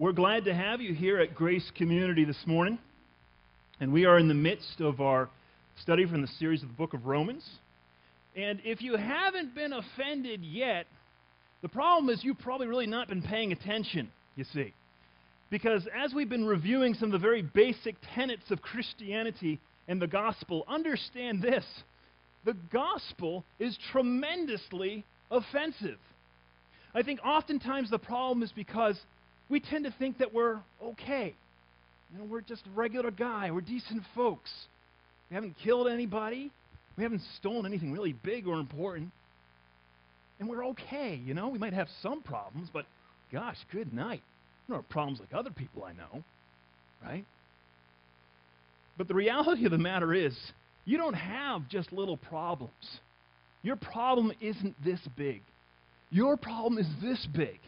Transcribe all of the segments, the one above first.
We're glad to have you here at Grace Community this morning. And we are in the midst of our study from the series of the book of Romans. And if you haven't been offended yet, the problem is you've probably really not been paying attention, you see. Because as we've been reviewing some of the very basic tenets of Christianity and the gospel, understand this: the gospel is tremendously offensive. I think oftentimes the problem is because we tend to think that we're okay. We're just a regular guy. We're decent folks. We haven't killed anybody. We haven't stolen anything really big or important. And we're okay, We might have some problems, but gosh, good night. We don't have problems like other people I know, right? But the reality of the matter is, you don't have just little problems. Your problem isn't this big. Your problem is this big.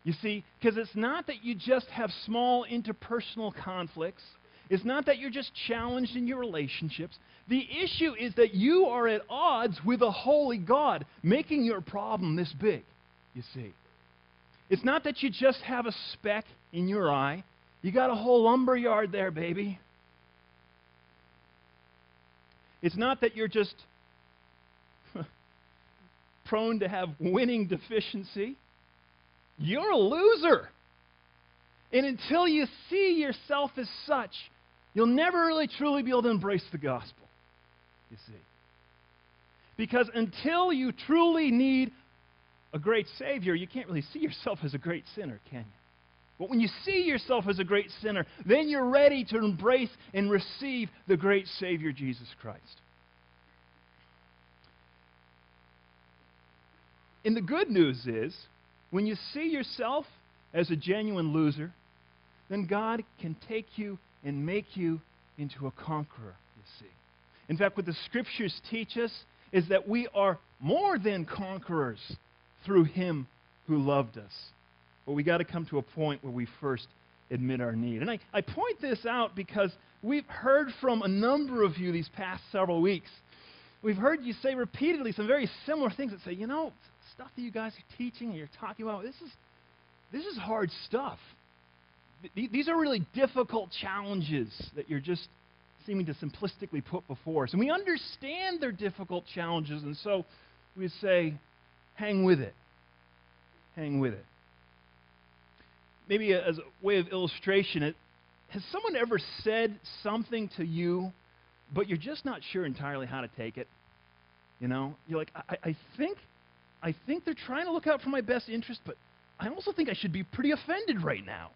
You see, because it's not that you just have small interpersonal conflicts. It's not that you're just challenged in your relationships. The issue is that you are at odds with a holy God, making your problem this big, you see. It's not that you just have a speck in your eye. You got a whole lumber yard there, baby. It's not that you're just prone to have winning deficiency. You're a loser. And until you see yourself as such, you'll never really truly be able to embrace the gospel, you see. Because until you truly need a great Savior, you can't really see yourself as a great sinner, can you? But when you see yourself as a great sinner, then you're ready to embrace and receive the great Savior, Jesus Christ. And the good news is, when you see yourself as a genuine loser, then God can take you and make you into a conqueror, you see. In fact, what the Scriptures teach us is that we are more than conquerors through Him who loved us. But we got to come to a point where we first admit our need. And I point this out because we've heard from a number of you these past several weeks. We've heard you say repeatedly some very similar things that say, stuff that you guys are teaching and you're talking about, this is hard stuff. These are really difficult challenges that you're just seeming to simplistically put before us. And we understand they're difficult challenges, and so we say, hang with it. Hang with it. Maybe as a way of illustration, has someone ever said something to you, but you're just not sure entirely how to take it? You're like, I think they're trying to look out for my best interest, but I also think I should be pretty offended right now.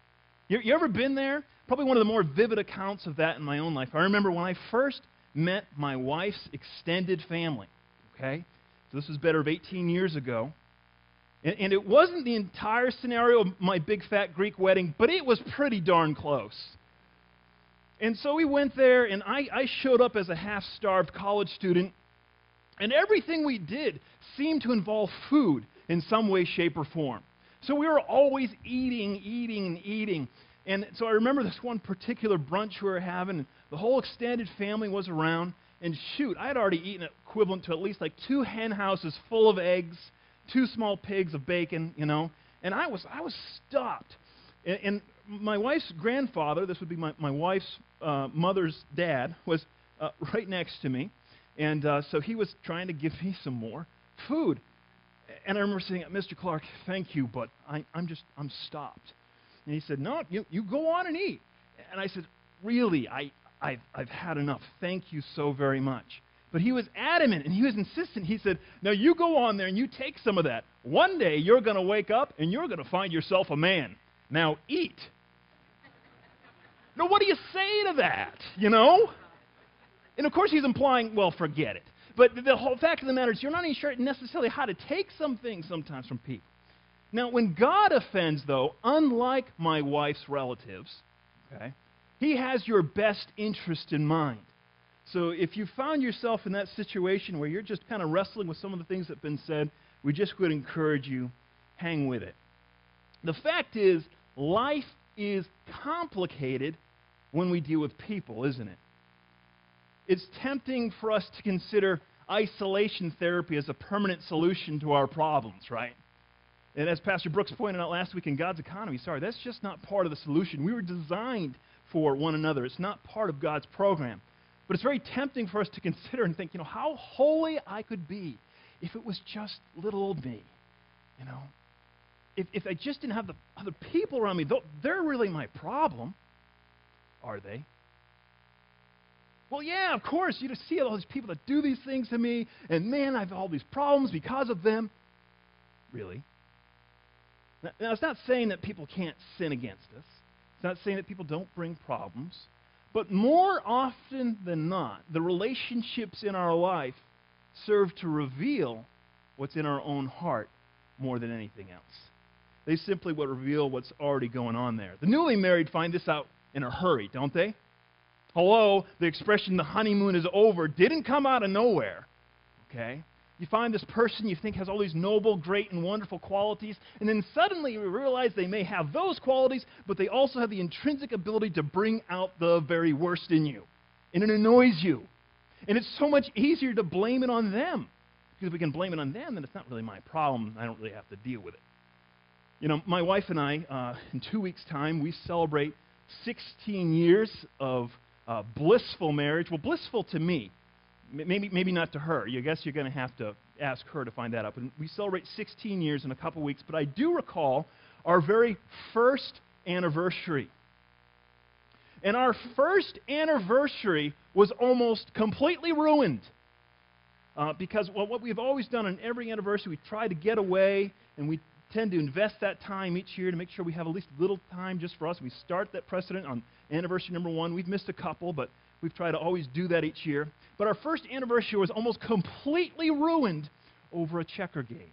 You ever been there? Probably one of the more vivid accounts of that in my own life. I remember when I first met my wife's extended family, okay? So this was better of 18 years ago. And it wasn't the entire scenario of my big fat Greek wedding, but it was pretty darn close. And so we went there, and I showed up as a half-starved college student, and everything we did seemed to involve food in some way, shape, or form. So we were always eating. And so I remember this one particular brunch we were having, and the whole extended family was around. And shoot, I had already eaten equivalent to at least like 2 hen houses full of eggs, 2 small pigs of bacon, And I was stopped. And my wife's grandfather, this would be my wife's mother's dad, was right next to me. And so he was trying to give me some more food. And I remember saying, Mr. Clark, thank you, but I'm stopped. And he said, no, you go on and eat. And I said, really, I've had enough. Thank you so very much. But he was adamant, and he was insistent. He said, now you go on there and you take some of that. One day you're going to wake up and you're going to find yourself a man. Now eat. Now what do you say to that, And of course he's implying, well, forget it. But the whole fact of the matter is you're not even sure necessarily how to take some things sometimes from people. Now, when God offends, though, unlike my wife's relatives, okay, He has your best interest in mind. So if you found yourself in that situation where you're just kind of wrestling with some of the things that have been said, we just would encourage you, hang with it. The fact is, life is complicated when we deal with people, isn't it? It's tempting for us to consider isolation therapy as a permanent solution to our problems, right? And as Pastor Brooks pointed out last week in God's economy, that's just not part of the solution. We were designed for one another. It's not part of God's program. But it's very tempting for us to consider and think, how holy I could be if it was just little old me. If I just didn't have the other people around me, they're really my problem. Are they? Well, yeah, of course. You just see all these people that do these things to me, and man, I have all these problems because of them. Really? Now, it's not saying that people can't sin against us. It's not saying that people don't bring problems. But more often than not, the relationships in our life serve to reveal what's in our own heart more than anything else. They simply would reveal what's already going on there. The newly married find this out in a hurry, don't they? Hello, the expression, the honeymoon is over, didn't come out of nowhere. Okay? You find this person you think has all these noble, great, and wonderful qualities, and then suddenly you realize they may have those qualities, but they also have the intrinsic ability to bring out the very worst in you. And it annoys you. And it's so much easier to blame it on them. Because if we can blame it on them, then it's not really my problem. I don't really have to deal with it. My wife and I, in 2 weeks' time, we celebrate 16 years of blissful marriage. Well, blissful to me. Maybe not to her. I guess you're going to have to ask her to find that out. And we celebrate 16 years in a couple weeks. But I do recall our very first anniversary. And our first anniversary was almost completely ruined. Because what we've always done on every anniversary, we try to get away, and we tend to invest that time each year to make sure we have at least a little time just for us. We start that precedent on anniversary number 1. We've missed a couple, but we've tried to always do that each year. But our first anniversary was almost completely ruined over a checker game.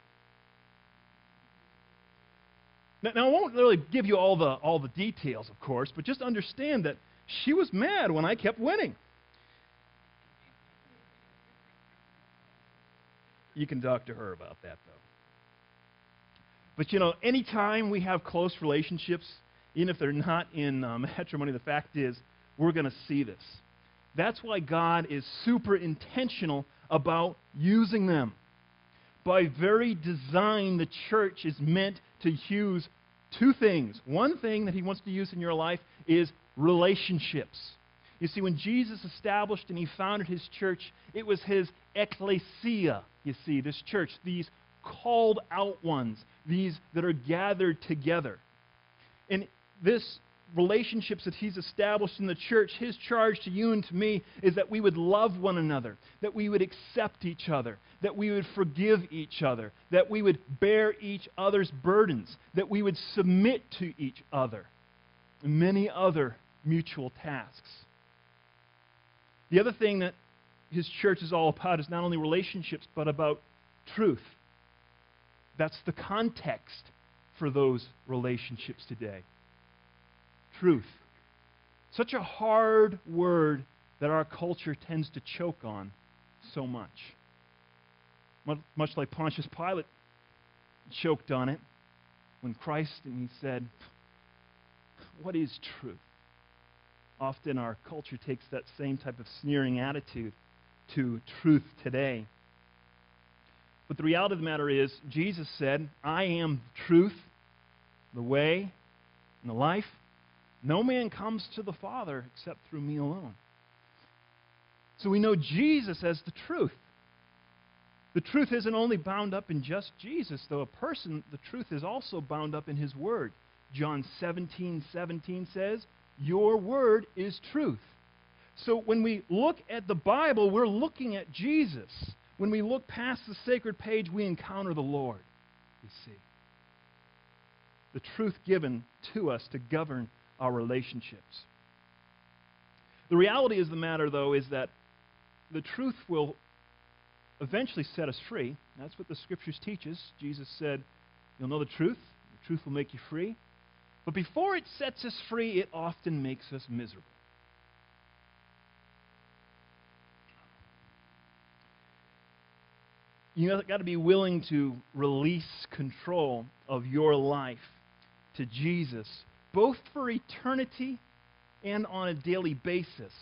Now, I won't really give you all the details, of course, but just understand that she was mad when I kept winning. You can talk to her about that, though. But, anytime we have close relationships, even if they're not in matrimony, the fact is we're going to see this. That's why God is super intentional about using them. By very design, the church is meant to use 2 things. One thing that he wants to use in your life is relationships. You see, when Jesus established and he founded his church, it was his ecclesia, you see, this church, these called out ones, these that are gathered together. And this relationships that he's established in the church, his charge to you and to me is that we would love one another, that we would accept each other, that we would forgive each other, that we would bear each other's burdens, that we would submit to each other, and many other mutual tasks. The other thing that his church is all about is not only relationships, but about truth. That's the context for those relationships today. Truth. Such a hard word that our culture tends to choke on so much. Much like Pontius Pilate choked on it when Christ, and he said, "What is truth?" Often our culture takes that same type of sneering attitude to truth today. But the reality of the matter is, Jesus said, "I am truth, the way, and the life. No man comes to the Father except through me alone." So we know Jesus as the truth. The truth isn't only bound up in just Jesus, though the truth is also bound up in his word. John 17:17 says, "Your word is truth." So when we look at the Bible, we're looking at Jesus. When we look past the sacred page, we encounter the Lord, you see. The truth given to us to govern our relationships. The reality of the matter, though, is that the truth will eventually set us free. That's what the Scriptures teach us. Jesus said, "You'll know the truth will make you free." But before it sets us free, it often makes us miserable. You've got to be willing to release control of your life to Jesus, both for eternity and on a daily basis.